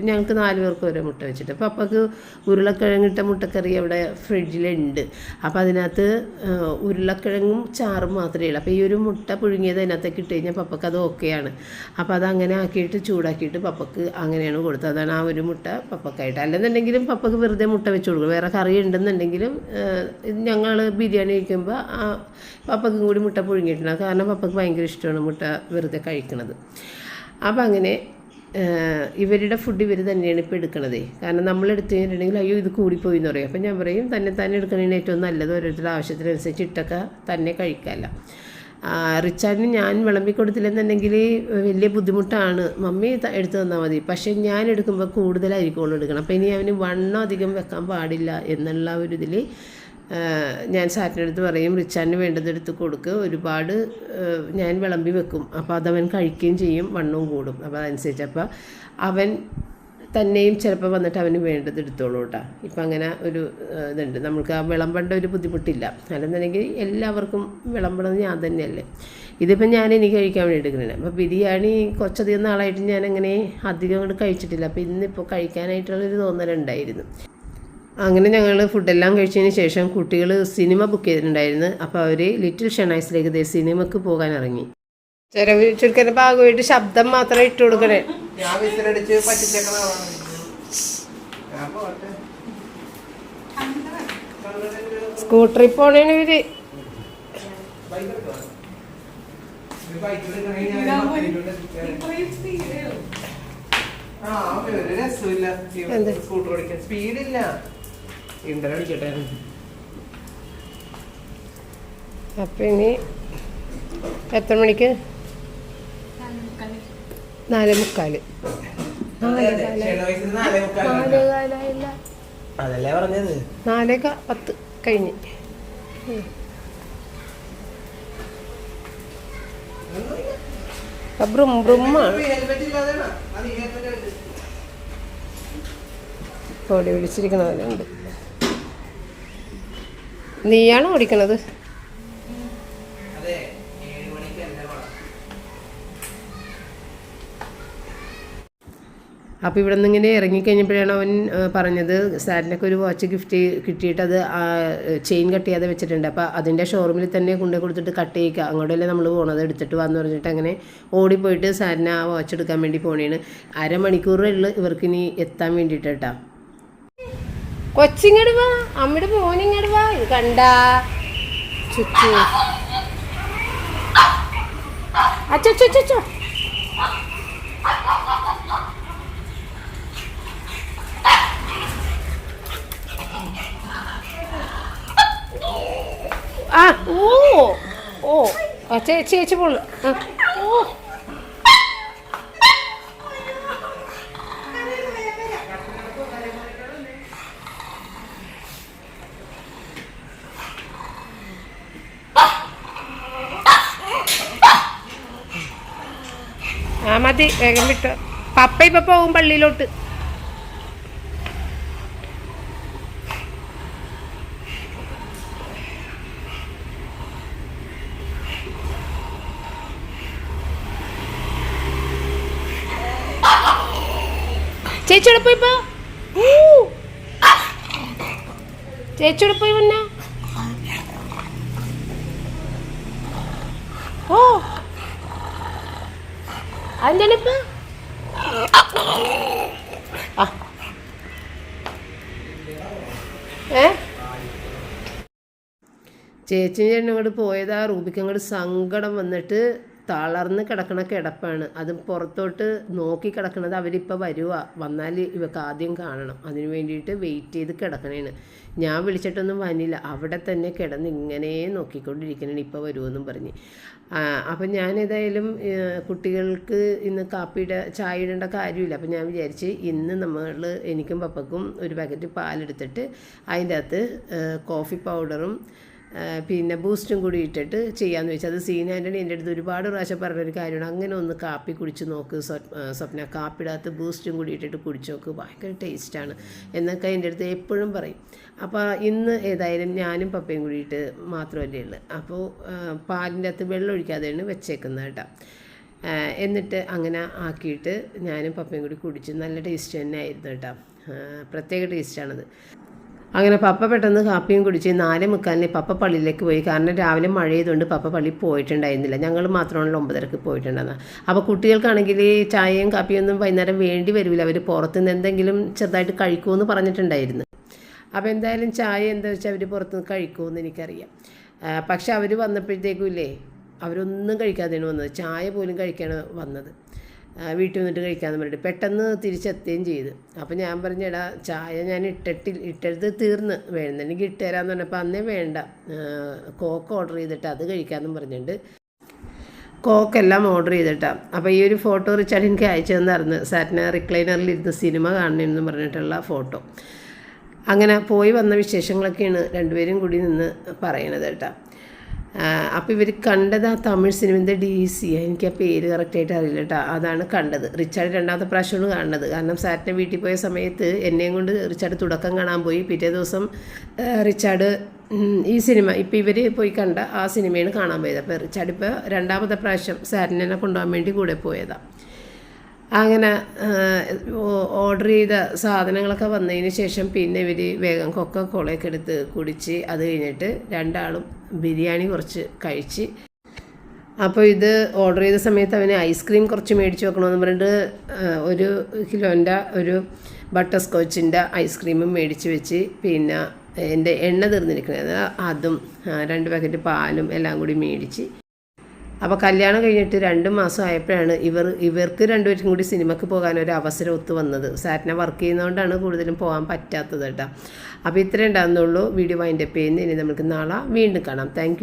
ഞങ്ങൾക്ക് 4 പേർക്ക് ഓരോ മുട്ട വെച്ചിട്ട്. പപ്പക്ക് ഉരുളക്കിഴങ്ങിട്ട മുട്ടക്കറി അവിടെ ഫ്രിഡ്ജിലുണ്ട്. അപ്പോൾ അതിനകത്ത് ഉരുളക്കിഴങ്ങും ചാറും മാത്രമേ ഉള്ളൂ. അപ്പോൾ ഈ ഒരു മുട്ട പുഴുങ്ങിയത് അതിനകത്തേക്ക് ഇട്ട് കഴിഞ്ഞാൽ പപ്പക്ക് അത് ഓക്കെയാണ്. അപ്പോൾ അതങ്ങനെ ആക്കിയിട്ട് ചൂടാക്കിയിട്ട് പപ്പക്ക് അങ്ങനെയാണ് കൊടുത്തത്. അതാണ് ആ ഒരു മുട്ട പപ്പക്കായിട്ട്. അല്ലെന്നുണ്ടെങ്കിലും പപ്പക്ക് വെറുതെ മുട്ട വെച്ച് കൊടുക്കും. വേറെ കറി ഉണ്ടെന്നുണ്ടെങ്കിലും ഞങ്ങൾ ബിരിയാണി കഴിക്കുമ്പോൾ പപ്പക്കും കൂടി മുട്ട പുഴുങ്ങിയിട്ടുണ്ട്. കാരണം പപ്പക്ക് ഭയങ്കര ഇഷ്ടമാണ് മുട്ട വെറുതെ കഴിക്കണത്. അപ്പം അങ്ങനെ ഇവരുടെ ഫുഡ് ഇവർ തന്നെയാണ് ഇപ്പോൾ എടുക്കണത്. കാരണം നമ്മൾ എടുത്തു കഴിഞ്ഞിട്ടുണ്ടെങ്കിൽ അയ്യോ ഇത് കൂടിപ്പോയി എന്ന് പറയും. അപ്പം ഞാൻ പറയും തന്നെ എടുക്കണതിന് ഏറ്റവും നല്ലത് ഓരോരുത്തരുടെ ആവശ്യത്തിനനുസരിച്ച് ഇട്ടൊക്കെ തന്നെ കഴിക്കാമല്ല. റിച്ചാർഡിന് ഞാൻ വിളമ്പി കൊടുത്തില്ലെന്നുണ്ടെങ്കിൽ വലിയ ബുദ്ധിമുട്ടാണ്. മമ്മി എടുത്തു തന്നാൽ മതി. പക്ഷേ ഞാൻ എടുക്കുമ്പോൾ കൂടുതലായിരിക്കും എടുക്കണം. അപ്പോൾ ഇനി അവന് വണ്ണം അധികം വെക്കാൻ പാടില്ല എന്നുള്ള ഒരു ഇതിൽ ഞാൻ സാറ്റിനടുത്ത് പറയും റിച്ചാർഡിന് വേണ്ടതെടുത്ത് കൊടുക്കുക. ഒരുപാട് ഞാൻ വിളമ്പി വെക്കും. അപ്പോൾ അതവൻ കഴിക്കുകയും ചെയ്യും, വണ്ണവും കൂടും. അപ്പോൾ അതനുസരിച്ച് അപ്പോൾ അവൻ തന്നെയും ചിലപ്പോൾ വന്നിട്ട് അവന് വേണ്ടത് എടുത്തോളൂ കേട്ടോ. ഇപ്പം അങ്ങനെ ഒരു ഇതുണ്ട്. നമുക്ക് ആ വിളമ്പേണ്ട ഒരു ബുദ്ധിമുട്ടില്ല. അല്ലെന്നുണ്ടെങ്കിൽ എല്ലാവർക്കും വിളമ്പണത് ഞാൻ തന്നെയല്ലേ. ഇതിപ്പം എനിക്ക് കഴിക്കാൻ വേണ്ടി എടുക്കുന്നത്. അപ്പോൾ ബിരിയാണി കുറച്ചധികം നാളായിട്ട് ഞാനങ്ങനെ അധികം കൊണ്ട് കഴിച്ചിട്ടില്ല. അപ്പോൾ ഇന്നിപ്പോൾ കഴിക്കാനായിട്ടുള്ളൊരു തോന്നലുണ്ടായിരുന്നു. അങ്ങനെ ഞങ്ങൾ ഫുഡെല്ലാം കഴിച്ചതിന് ശേഷം കുട്ടികൾ സിനിമ ബുക്ക് ചെയ്തിട്ടുണ്ടായിരുന്നു. അപ്പോൾ അവർ ലിറ്റിൽ ഷെണൈസിലേക്ക് സിനിമക്ക് പോകാൻ ഇറങ്ങി. ചുരുക്കൻ്റെ ഭാഗമായിട്ട് ശബ്ദം മാത്രം ഇട്ട് കൊടുക്കണേ. സ്കൂട്ടറിൽ പോണേണ് ഇവര്. സ്പീഡില്ല. അപ്പം ഇനി എത്ര മണിക്ക്? 4:45. അതല്ലേ പറഞ്ഞത്. 4:10 കഴിഞ്ഞ്. ബ്രുമ്മാണ് ഓടി വിളിച്ചിരിക്കണവരുണ്ട്. നീയാണോ ഓടിക്കണത്? അപ്പോൾ ഇവിടെ നിന്ന് ഇങ്ങനെ ഇറങ്ങിക്കഴിഞ്ഞപ്പോഴാണ് അവൻ പറഞ്ഞത് സാറിനൊക്കെ ഒരു വാച്ച് ഗിഫ്റ്റ് കിട്ടിയിട്ട് അത് ചെയിൻ കട്ട് ചെയ്യാതെ വെച്ചിട്ടുണ്ട്. അപ്പോൾ അതിൻ്റെ ഷോറൂമിൽ തന്നെ കൊണ്ടുപോയി കൊടുത്തിട്ട് കട്ട് ചെയ്യിക്കുക, അങ്ങോട്ടല്ലേ നമ്മൾ പോകണത്, എടുത്തിട്ട് വന്ന് പറഞ്ഞിട്ട് അങ്ങനെ ഓടിപ്പോയിട്ട് സാറിന് ആ വാച്ച് എടുക്കാൻ വേണ്ടി പോണേണ്. 1/2 മണിക്കൂറുള്ള ഇവർക്കിനി എത്താൻ വേണ്ടിയിട്ട് കേട്ടോ. കൊച്ചിങ്ങട് വാ, അമ്മയുടെ മോനിങ്ങട് വാ. ഇത് കണ്ടാ ചുറ്റു അച്ചോ ആ ഓ ചേച്ചി പോള്. മതി വേഗം വിട്ടോ. പപ്പ ഇപ്പം പോകും പള്ളിയിലോട്ട്. ചേച്ചിയോടെ പോയി പോ. ചേച്ചിയോടെ പോയി വന്ന ഓ അതെന്താണിപ്പ ചേച്ചി ചേട്ടൻ അങ്ങോട്ട് പോയതാ. റൂബിക്ക് അങ്ങോട്ട് സങ്കടം വന്നിട്ട് തളർന്ന് കിടക്കണ കിടപ്പാണ്. അത് പുറത്തോട്ട് നോക്കി കിടക്കണത്. അവരിപ്പോൾ വരുക, വന്നാൽ ഇവർക്ക് ആദ്യം കാണണം. അതിന് വേണ്ടിയിട്ട് വെയിറ്റ് ചെയ്ത് കിടക്കണേണ്. ഞാൻ വിളിച്ചിട്ടൊന്നും വന്നില്ല, അവിടെ തന്നെ കിടന്ന് ഇങ്ങനെ നോക്കിക്കൊണ്ടിരിക്കണേണ് ഇപ്പോൾ വരുമെന്നും പറഞ്ഞ്. അപ്പം ഞാൻ ഏതായാലും കുട്ടികൾക്ക് ഇന്ന് ചായ ഇടേണ്ട കാര്യമില്ല. അപ്പം ഞാൻ വിചാരിച്ച് ഇന്ന് എനിക്കും പപ്പക്കും ഒരു പാക്കറ്റ് പാലെടുത്തിട്ട് അതിൻ്റെ അകത്ത് കോഫി പൗഡറും പിന്നെ ബൂസ്റ്റും കൂടി ഇട്ടിട്ട് ചെയ്യാമെന്ന് വെച്ചാൽ അത് സീന ആൻ്റണി എൻ്റെ അടുത്ത് ഒരുപാട് പ്രാവശ്യം പറഞ്ഞൊരു കാര്യമാണ്. അങ്ങനെ ഒന്ന് കാപ്പി കുടിച്ച് നോക്ക് സ്വപ്ന, കാപ്പിടകത്ത് ബൂസ്റ്റും കൂടി ഇട്ടിട്ട് കുടിച്ച് നോക്ക്, ഭയങ്കര ടേസ്റ്റാണ് എന്നൊക്കെ എൻ്റെ അടുത്ത് എപ്പോഴും പറയും. അപ്പോൾ ഇന്ന് ഏതായാലും ഞാനും പപ്പയും കൂടിയിട്ട് മാത്രമല്ലേ ഉള്ളൂ. അപ്പോൾ പാലിൻ്റെ അകത്ത് വെള്ളം ഒഴിക്കാതെയാണ് വെച്ചേക്കുന്നത് കേട്ടോ. എന്നിട്ട് അങ്ങനെ ആക്കിയിട്ട് ഞാനും പപ്പയും കൂടി കുടിച്ച് നല്ല ടേസ്റ്റ് തന്നെ ആയിരുന്നു കേട്ടോ. പ്രത്യേക ടേസ്റ്റാണത്. അങ്ങനെ പപ്പ പെട്ടെന്ന് കാപ്പിയും കുടിച്ച് 4:45 പപ്പ പള്ളിയിലേക്ക് പോയി. കാരണം രാവിലെ മഴ ചെയ്തുകൊണ്ട് പപ്പ പള്ളി പോയിട്ടുണ്ടായിരുന്നില്ല. ഞങ്ങൾ മാത്രമാണല്ലോ 9:30 പോയിട്ടുണ്ടായിരുന്നത്. അപ്പോൾ കുട്ടികൾക്കാണെങ്കിൽ ചായയും കാപ്പിയൊന്നും വൈകുന്നേരം വേണ്ടി വരില്ല. അവർ പുറത്തുനിന്ന് എന്തെങ്കിലും ചെറുതായിട്ട് കഴിക്കുമെന്ന് പറഞ്ഞിട്ടുണ്ടായിരുന്നു. അപ്പോൾ എന്തായാലും ചായ എന്താ വെച്ചാൽ അവർ പുറത്തുനിന്ന് കഴിക്കുമെന്ന് എനിക്കറിയാം. പക്ഷെ അവർ വന്നപ്പോഴത്തേക്കും ഇല്ലേ, അവരൊന്നും കഴിക്കാതെയാണ് വന്നത്. ചായ പോലും കഴിക്കാണ് വന്നത്. വീട്ടിൽ വന്നിട്ട് കഴിക്കാമെന്ന് പറഞ്ഞിട്ട് പെട്ടെന്ന് തിരിച്ചെത്തുകയും ചെയ്തു. അപ്പോൾ ഞാൻ പറഞ്ഞെടാ ചായ ഞാൻ ഇട്ടെടുത്ത് തീർന്ന് വേണമെന്നെനിക്ക് ഇട്ടുതരാമെന്ന് പറഞ്ഞപ്പോൾ അന്നേ വേണ്ട, കോക്ക് ഓർഡർ ചെയ്തിട്ട് അത് കഴിക്കാമെന്നും പറഞ്ഞിട്ടുണ്ട്. കോക്കെല്ലാം ഓർഡർ ചെയ്തിട്ടാണ്. അപ്പോൾ ഈ ഒരു ഫോട്ടോ റിച്ചാർഡ് എനിക്ക് അയച്ചു തന്നായിരുന്നു. സാറ്റിന റിക്ലൈനറിലിരുന്ന് സിനിമ കാണണമെന്ന് പറഞ്ഞിട്ടുള്ള ഫോട്ടോ. അങ്ങനെ പോയി വന്ന വിശേഷങ്ങളൊക്കെയാണ് രണ്ടുപേരും കൂടി നിന്ന് പറയണത് കേട്ടോ. അപ്പോൾ ഇവർ കണ്ടത് ആ തമിഴ് സിനിമൻ്റെ DC, എനിക്ക് ആ പേര് കറക്റ്റായിട്ട് അറിയില്ല കേട്ടോ. അതാണ് കണ്ടത്. റിച്ചാർഡ് 2ാമത്തെ പ്രാവശ്യമാണ് കാണുന്നത്. കാരണം സാറ്റിനെ വീട്ടിൽ പോയ സമയത്ത് എന്നെയും കൊണ്ട് റിച്ചാർഡ് തുടക്കം കാണാൻ പോയി. പിറ്റേ ദിവസം റിച്ചാർഡ് ഈ സിനിമ ഇപ്പോൾ ഇവർ പോയി കണ്ട ആ സിനിമയാണ് കാണാൻ പോയത്. അപ്പോൾ റിച്ചാർഡ് ഇപ്പോൾ 2ാമത്തെ പ്രാവശ്യം സാറ്റിനെ കൊണ്ടുപോകാൻ വേണ്ടി കൂടെ പോയതാണ്. അങ്ങനെ ഓർഡർ ചെയ്ത സാധനങ്ങളൊക്കെ വന്നതിന് ശേഷം പിന്നെ ഇവർ വേഗം കൊക്കക്കോളയൊക്കെ എടുത്ത് കുടിച്ച് അത് കഴിഞ്ഞിട്ട് രണ്ടാളും ബിരിയാണി കുറച്ച് കഴിച്ച്. അപ്പോൾ ഇത് ഓർഡർ ചെയ്ത സമയത്ത് അവന് ഐസ്ക്രീം കുറച്ച് മേടിച്ച് വെക്കണമെന്ന് പറഞ്ഞിട്ട് 1 കിലോൻ്റെ ഒരു ബട്ടർ സ്കോച്ചിൻ്റെ ഐസ്ക്രീമും മേടിച്ച് വെച്ച്, പിന്നെ എൻ്റെ എണ്ണ തീർന്നിരിക്കുന്നത് അതും 2 പാക്കറ്റ് പാലും എല്ലാം കൂടി മേടിച്ച്. അപ്പോൾ കല്യാണം കഴിഞ്ഞിട്ട് 2 മാസം ആയപ്പോഴാണ് ഇവർക്ക് രണ്ടുപേർക്കും കൂടി സിനിമയ്ക്ക് പോകാൻ ഒരു അവസരം ഒത്തു വന്നത്. സാറ്റിനെ വർക്ക് ചെയ്യുന്നതുകൊണ്ടാണ് കൂടുതലും പോകാൻ പറ്റാത്തത് കേട്ടോ. അപ്പോൾ ഇത്രയേ ഉണ്ടാകുന്നുള്ളൂ. വീഡിയോ വൈൻഡപ്പ് ചെയ്യുന്നു. ഇനി നമുക്ക് നാളെ വീണ്ടും കാണാം. താങ്ക്